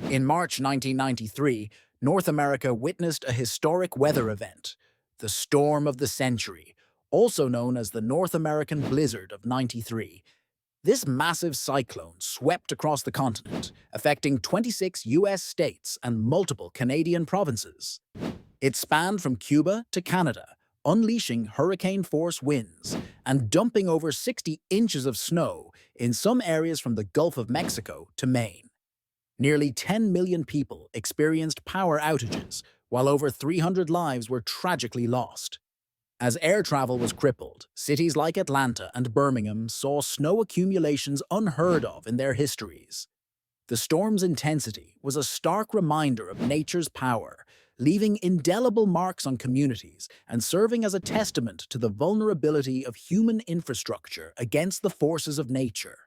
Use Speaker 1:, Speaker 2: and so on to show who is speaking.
Speaker 1: In March 1993, North America witnessed a historic weather event, the Storm of the Century, also known as the North American Blizzard of '93. This massive cyclone swept across the continent, affecting 26 US states and multiple Canadian provinces. It spanned from Cuba to Canada, unleashing hurricane-force winds and dumping over 60 inches of snow in some areas from the Gulf of Mexico to Maine. Nearly 10 million people experienced power outages, while over 300 lives were tragically lost. As air travel was crippled, cities like Atlanta and Birmingham saw snow accumulations unheard of in their histories. The storm's intensity was a stark reminder of nature's power, leaving indelible marks on communities and serving as a testament to the vulnerability of human infrastructure against the forces of nature.